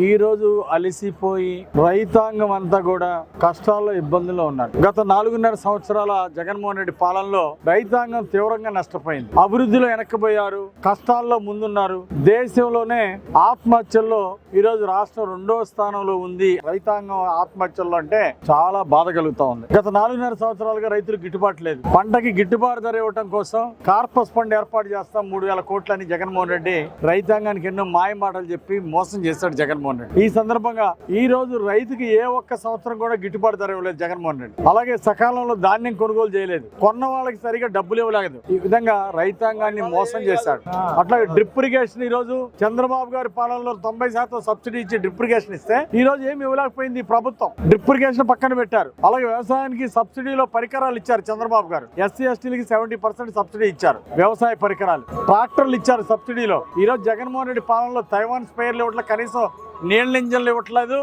ఈ రోజు అలిసిపోయి రైతాంగం అంతా కూడా కష్టాల్లో ఇబ్బందుల్లో ఉన్నారు. గత 4.5 సంవత్సరాల జగన్మోహన్ రెడ్డి పాలనలో రైతాంగం తీవ్రంగా నష్టపోయింది. అభివృద్ధిలో వెనక్కిపోయారు, కష్టాల్లో ముందున్నారు. దేశంలోనే ఆత్మహత్యల్లో ఈ రోజు రాష్ట్రం 2వ స్థానంలో ఉంది. రైతాంగం ఆత్మహత్యల్లో అంటే చాలా బాధ కలుగుతా ఉంది. గత 4.5 సంవత్సరాలుగా రైతులు గిట్టుబాటు లేదు. పంటకి గిట్టుబాటు ధర ఇవ్వడం కోసం కార్పస్ ఫండ్ ఏర్పాటు చేస్తాం 3,000 కోట్లని జగన్మోహన్ రెడ్డి రైతాంగానికి ఎన్నో మాయ మాటలు చెప్పి మోసం చేశాడు జగన్మోహన్ రెడ్డి. ఈ సందర్భంగా ఈ రోజు రైతుకి ఏ ఒక్క సంవత్సరం కూడా గిట్టుబాటు ధర ఇవ్వలేదు జగన్మోహన్ రెడ్డి. అలాగే సకాలంలో ధాన్యం కొనుగోలు చేయలేదు, కొన్న వాళ్ళకి సరిగా డబ్బులు ఇవ్వలేదు. ఈ విధంగా రైతాంగాన్ని మోసం చేశాడు. అట్లాగే డ్రిప్ ఇరిగేషన్ ఈ రోజు చంద్రబాబు గారి పాలనలో 90% సబ్సిడీ ఇచ్చి డ్రిప్ ఇరిగేషన్ ఇస్తే ఈ రోజు ఏమి ఇవ్వలేకపోయింది ప్రభుత్వం. డ్రిప్ ఇరిగేషన్ పక్కన పెట్టారు. అలాగే వ్యవసాయానికి సబ్సిడీలో పరికరాలు ఇచ్చారు చంద్రబాబు గారు. ఎస్సీ ఎస్టీలకి 70% సబ్సిడీ ఇచ్చారు. వ్యవసాయ పరికరాలు, ట్రాక్టర్లు ఇచ్చారు సబ్సిడీలో. ఈ రోజు జగన్మోహన్ రెడ్డి పాలనలో తైవాన్ స్పేర్లు ఇవ్వట్లేదు, కనీసం నీళ్ళ ఇంజన్లు ఇవ్వట్లేదు.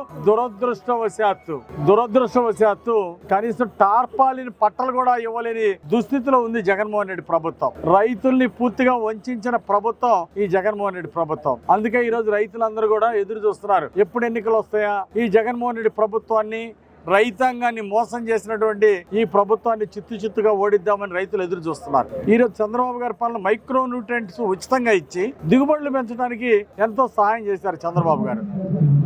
దురదృష్టవశాత్తు కనీసం టార్పాలిన్ పట్టలు కూడా ఇవ్వలేని దుస్థితిలో ఉంది జగన్మోహన్ రెడ్డి ప్రభుత్వం. రైతుల్ని పూర్తిగా వంచిన ప్రభుత్వం ఈ జగన్మోహన్ రెడ్డి ప్రభుత్వం. అందుకే ఈ రోజు రైతులందరూ కూడా ఎదురు చూస్తున్నారు, ఎప్పుడు ఎన్నికలు వస్తాయా, ఈ జగన్మోహన్ రెడ్డి ప్రభుత్వాన్ని, రైతాంగాన్ని మోసం చేసినటువంటి ఈ ప్రభుత్వాన్ని చిత్తుగా ఓడిద్దామని రైతులు ఎదురు చూస్తున్నారు. ఈ రోజు చంద్రబాబు గారి పాలన మైక్రో న్యూట్రియంట్స్ ఉచితంగా ఇచ్చి దిగుబడులు పెంచడానికి ఎంతో సహాయం చేశారు చంద్రబాబు గారు.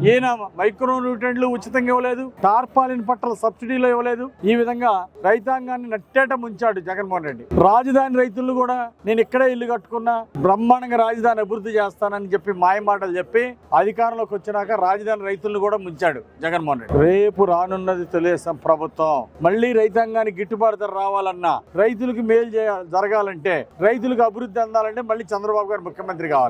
ఈయన మైక్రో న్యూట్రియంట్లు ఉచితంగా ఇవ్వలేదు, టార్పాలిన్ పట్టలు సబ్సిడీలో ఇవ్వలేదు. ఈ విధంగా రైతాంగాన్ని నట్టేట ముంచాడు జగన్మోహన్ రెడ్డి. రాజధాని రైతులను కూడా నేను ఇక్కడే ఇల్లు కట్టుకున్నా, బ్రహ్మాండంగా రాజధాని అభివృద్ధి చేస్తానని చెప్పి మాయమాటలు చెప్పి అధికారంలోకి వచ్చినాక రాజధాని రైతులను కూడా ముంచాడు జగన్మోహన్ రెడ్డి. రేపు రానున్నది తెలుగుదేశం ప్రభుత్వం. మళ్ళీ రైతాంగానికి గిట్టుబాటు ధర రావాలన్నా, రైతులకు మేలు జరగాలంటే, రైతులకు అభివృద్ధి అందాలంటే మళ్ళీ చంద్రబాబు గారు ముఖ్యమంత్రి కావాలి.